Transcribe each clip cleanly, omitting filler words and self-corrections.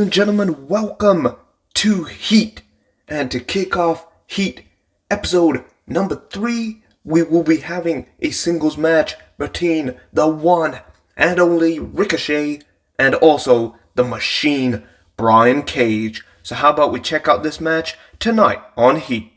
and gentlemen, welcome to Heat. And to kick off Heat episode number 3, we will be having a singles match between the one and only Ricochet and also the Machine, Brian Cage. So how about we check out this match tonight on Heat.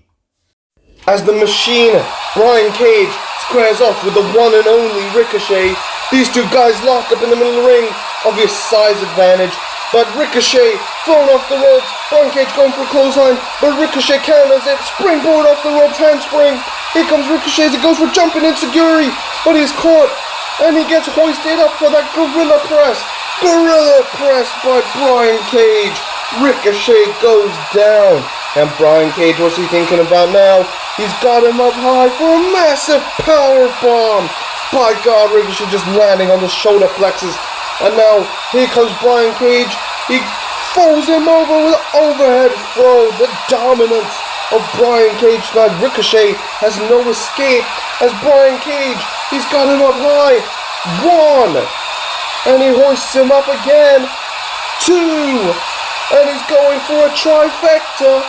As the Machine, Brian Cage, squares off with the one and only Ricochet, these two guys lock up in the middle of the ring, obvious size advantage. But Ricochet thrown off the ropes, Brian Cage going for a clothesline, but Ricochet counters it, springboard off the ropes, handspring. Here comes Ricochet as he goes for jumping insecurity, but he's caught, and he gets hoisted up for that gorilla press. Gorilla press by Brian Cage. Ricochet goes down, and Brian Cage, what's he thinking about now? He's got him up high for a massive power bomb. By God, Ricochet just landing on the shoulder plexus. And now, here comes Brian Cage. He throws him over with an overhead throw. The dominance of Brian Cage tonight. Ricochet has no escape. As Brian Cage, he's got him up high. 1. And he hoists him up again. 2. And he's going for a trifecta.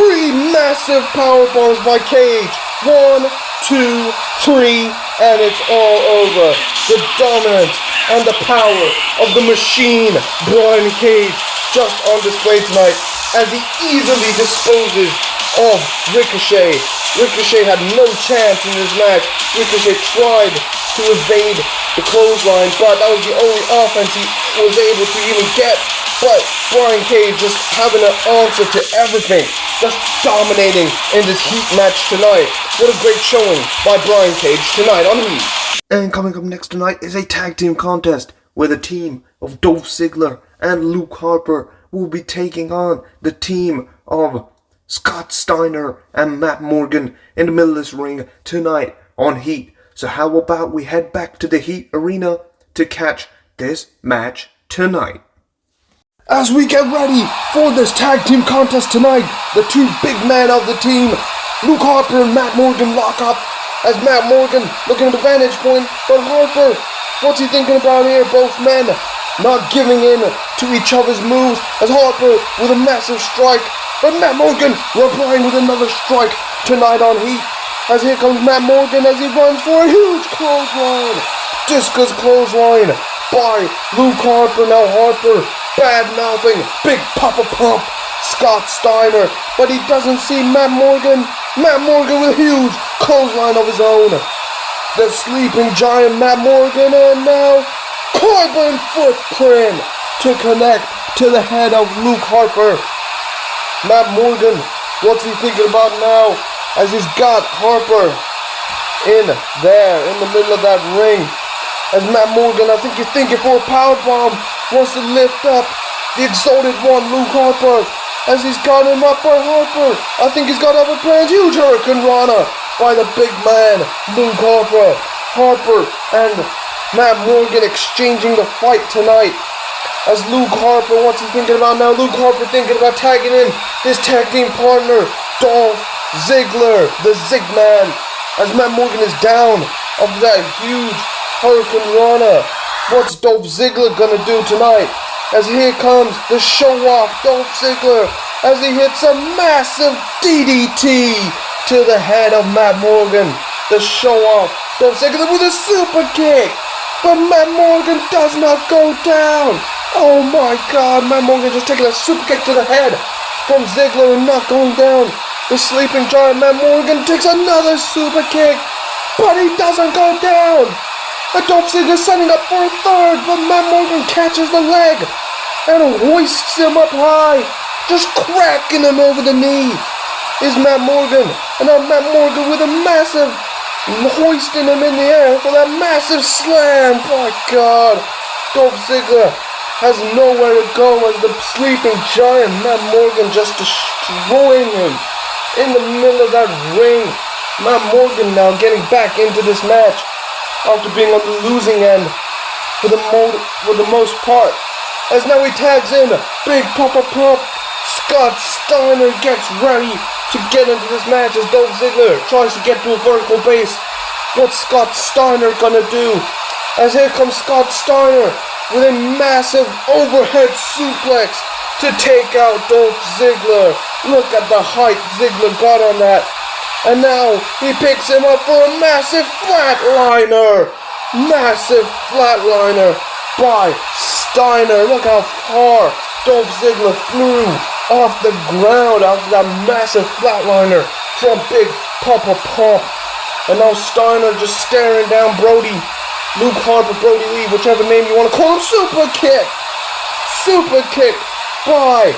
3 massive power bombs by Cage. 1, 2, 3. And it's all over. The dominance and the power of the Machine, Brian Cage, just on display tonight as he easily disposes of Ricochet. Ricochet had no chance in this match. Ricochet tried to evade the clothesline, but that was the only offense he was able to even get. But Brian Cage just having an answer to everything, just dominating in this Heat match tonight. What a great showing by Brian Cage tonight on Heat. And coming up next tonight is a tag team contest where the team of Dolph Ziggler and Luke Harper will be taking on the team of Scott Steiner and Matt Morgan in the middle of this ring tonight on Heat. So how about we head back to the Heat arena to catch this match tonight. As we get ready for this tag team contest tonight, the two big men of the team, Luke Harper and Matt Morgan, lock up. As Matt Morgan looking at the vantage point, but Harper, what's he thinking about here? Both men not giving in to each other's moves, as Harper with a massive strike, but Matt Morgan replying with another strike tonight on Heat. As here comes Matt Morgan as he runs for a huge clothesline. Discus clothesline by Luke Harper. Now Harper bad-mouthing, big papa pump, Scott Steiner, but he doesn't see Matt Morgan. Matt Morgan with a huge clothesline of his own. The sleeping giant Matt Morgan, and now carbon footprint to connect to the head of Luke Harper. Matt Morgan, what's he thinking about now as he's got Harper in there in the middle of that ring? As Matt Morgan, I think he's thinking for a powerbomb, wants to lift up the exalted one, Luke Harper. As he's got him up by Harper, I think he's got other plans. Huge Hurricane Rana by the big man, Luke Harper. Harper and Matt Morgan exchanging the fight tonight. As Luke Harper, what's he thinking about now? Luke Harper thinking about tagging in his tag team partner, Dolph Ziggler, the Zigman. As Matt Morgan is down of that huge Hurricane Rana. What's Dolph Ziggler gonna do tonight? As here comes the show-off Dolph Ziggler as he hits a massive DDT to the head of Matt Morgan. The show-off Dolph Ziggler with a super kick, but Matt Morgan does not go down. Oh my God, Matt Morgan just taking a super kick to the head from Ziggler and not going down. The sleeping giant Matt Morgan takes another super kick, but he doesn't go down. And Dolph Ziggler setting up for a third, but Matt Morgan catches the leg and hoists him up high, just cracking him over the knee. Is Matt Morgan, and now Matt Morgan with a massive hoisting him in the air for that massive slam. My God, Dolph Ziggler has nowhere to go as the sleeping giant Matt Morgan just destroying him in the middle of that ring. Matt Morgan now getting back into this match after being on the losing end for the most part. As now he tags in Big Papa Pump. Scott Steiner gets ready to get into this match as Dolph Ziggler tries to get to a vertical base. What's Scott Steiner gonna do? As here comes Scott Steiner with a massive overhead suplex to take out Dolph Ziggler. Look at the height Ziggler got on that. And now he picks him up for a massive flatliner. Massive flatliner by Steiner. Look how far Dolph Ziggler flew off the ground after that massive flatliner from Big Papa Pump. And now Steiner just staring down Brody. Luke Harper, Brody Lee, whichever name you want to call him. Super kick. Super kick by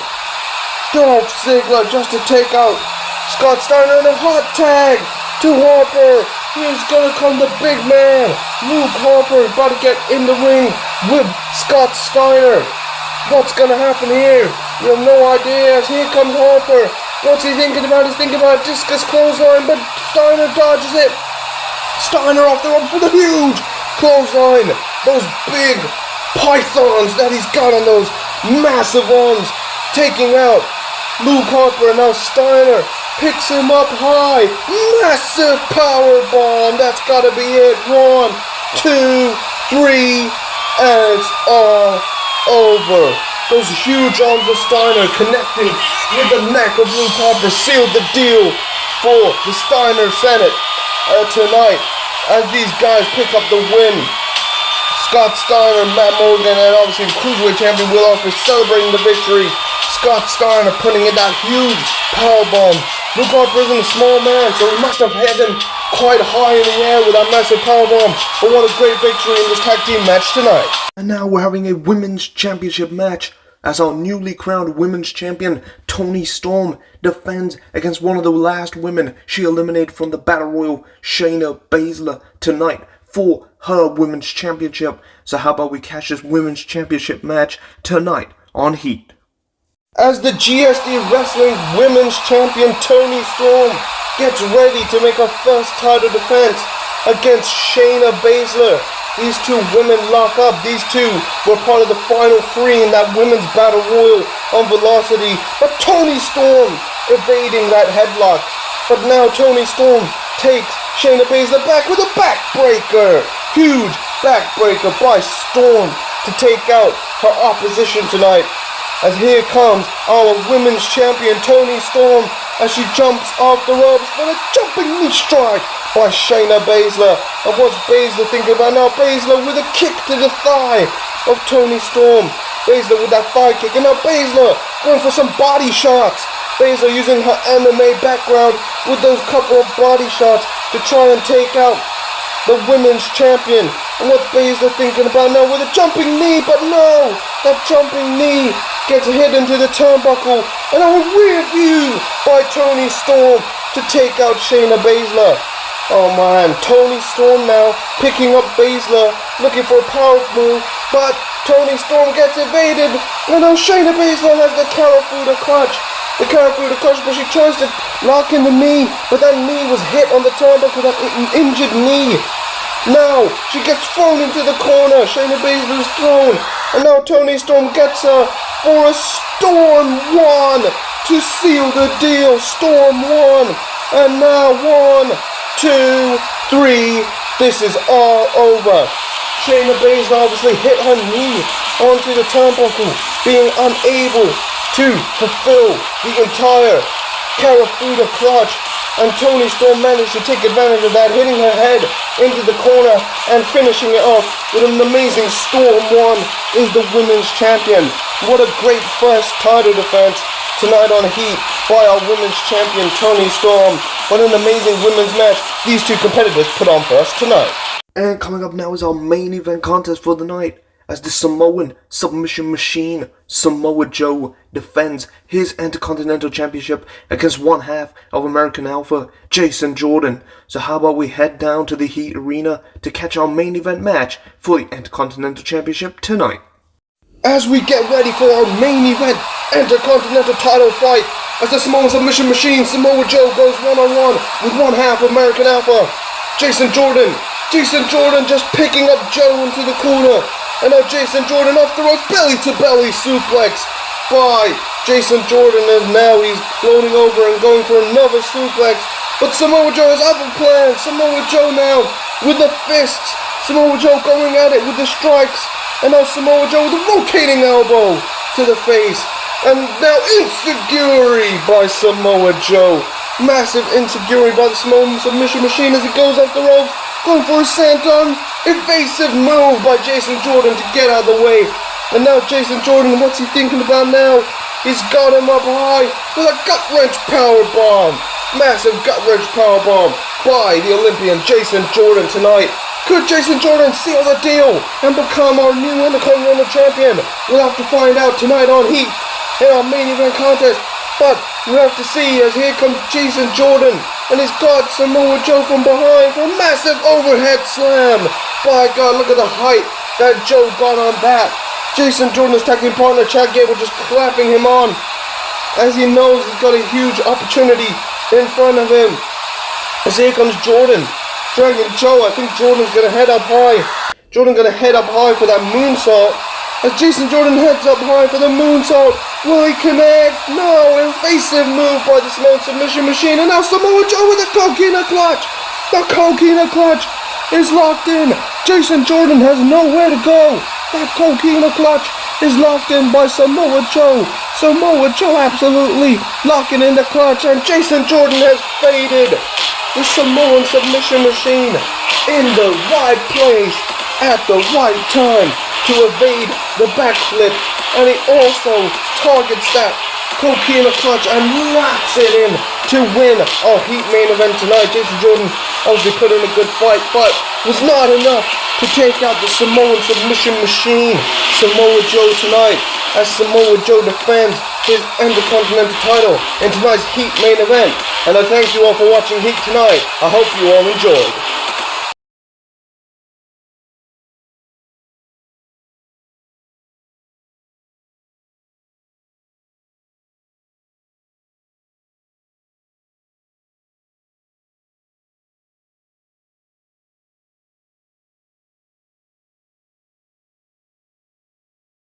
Dolph Ziggler just to take out Scott Steiner in a hot tag to Harper. Here's gonna come the big man. Luke Harper about to get in the ring with Scott Steiner. What's gonna happen here? You have no idea. As here comes Harper. What's he thinking about? He's thinking about a discus clothesline, but Steiner dodges it. Steiner off the ropes with a huge clothesline. Those big pythons that he's got on those massive arms, taking out Luke Harper. And now Steiner picks him up high. Massive power bomb. That's gotta be it. 1, 2, 3, and it's all over. Those huge arms of Steiner connecting with the neck of Luke Harper sealed the deal for the Steiner Senate tonight. As these guys pick up the win, Scott Steiner, Matt Morgan, and obviously the Cruiserweight Champion Will Ospreay celebrating the victory. Scott Steiner putting in that huge powerbomb. Luke Harper isn't a small man, so he must have had him quite high in the air with that massive powerbomb. But what a great victory in this tag team match tonight. And now we're having a women's championship match as our newly crowned women's champion, Toni Storm, defends against one of the last women she eliminated from the Battle Royal, Shayna Baszler, tonight for her women's championship. So how about we catch this women's championship match tonight on Heat. As the GSD Wrestling Women's Champion Toni Storm gets ready to make her first title defense against Shayna Baszler. These two women lock up. These two were part of the final three in that women's battle royal on Velocity. But Toni Storm evading that headlock. But now Toni Storm takes Shayna Baszler back with a backbreaker. Huge backbreaker by Storm to take out her opposition tonight. As here comes our women's champion Toni Storm as she jumps off the ropes with a jumping knee strike by Shayna Baszler. And what's Baszler thinking about now? Baszler with a kick to the thigh of Toni Storm. Baszler with that thigh kick, and now Baszler going for some body shots. Baszler using her MMA background with those couple of body shots to try and take out the women's champion. And what's Baszler thinking about now with a jumping knee? But no, that jumping knee gets hit into the turnbuckle, and a rear view by Toni Storm to take out Shayna Baszler. Oh man, Toni Storm now picking up Baszler, looking for a power move, but Toni Storm gets evaded, and now Shayna Baszler has the Karafuda clutch. The Karafuda clutch, but she tries to lock in the knee, but that knee was hit on the turnbuckle, that injured knee. Now she gets thrown into the corner. Shayna Baszler is thrown, and now Toni Storm gets her for a Storm 1 to seal the deal. Storm 1, and now 1, 2, 3. This is all over. Shayna Baszler obviously hit her knee onto the turnbuckle, being unable to fulfill the entire Karafuda clutch. And Toni Storm managed to take advantage of that, hitting her head into the corner and finishing it off with an amazing Storm 1 is the women's champion. What a great first title defense tonight on Heat by our women's champion Toni Storm. What an amazing women's match these two competitors put on for us tonight. And coming up now is our main event contest for the night, as the Samoan submission machine Samoa Joe defends his Intercontinental Championship against one half of American Alpha, Jason Jordan. So how about we head down to the Heat Arena to catch our main event match for the Intercontinental Championship tonight. As we get ready for our main event Intercontinental title fight, as the Samoan submission machine Samoa Joe goes one-on-one with one half of American Alpha, Jason Jordan. Jason Jordan just picking up Joe into the corner. And now Jason Jordan off the ropes, belly-to-belly suplex by Jason Jordan, as now he's floating over and going for another suplex. But Samoa Joe has other plans. Samoa Joe now with the fists. Samoa Joe going at it with the strikes. And now Samoa Joe with a rotating elbow to the face And now insecurity by Samoa Joe. Massive insecurity by the Samoan submission machine as he goes off the ropes. Going for a senton. Evasive move by Jason Jordan to get out of the way. And now Jason Jordan, what's he thinking about now? He's got him up high for the gut-wrench powerbomb. Massive gut-wrench powerbomb by the Olympian Jason Jordan tonight. Could Jason Jordan seal the deal and become our new Intercontinental Champion? We'll have to find out tonight on Heat in our main event contest. But we have to see as here comes Jason Jordan and he's got Samoa Joe from behind for a massive overhead slam. By God, look at the height that Joe got on that. Jason Jordan's tag team partner Chad Gable just clapping him on as he knows he's got a huge opportunity in front of him. As here comes Jordan, dragging Joe. I think Jordan's gonna head up high. Jordan gonna head up high for that moonsault. As Jason Jordan heads up high for the moonsault. Will he connect? No, evasive move by the Samoan submission machine. And now Samoa Joe with a coquina clutch. The coquina clutch is locked in. Jason Jordan has nowhere to go. That coquina clutch is locked in by Samoa Joe. Samoa Joe absolutely locking in the clutch. And Jason Jordan has faded. The Samoan submission machine in the right place at the right time to evade the backflip, and he also targets that coquina clutch and locks it in to win our Heat main event tonight. Jason Jordan obviously put in a good fight, but was not enough to take out the Samoan submission machine. Samoa Joe tonight, as Samoa Joe defends his Intercontinental title in tonight's Heat main event. And I thank you all for watching Heat tonight. I hope you all enjoyed.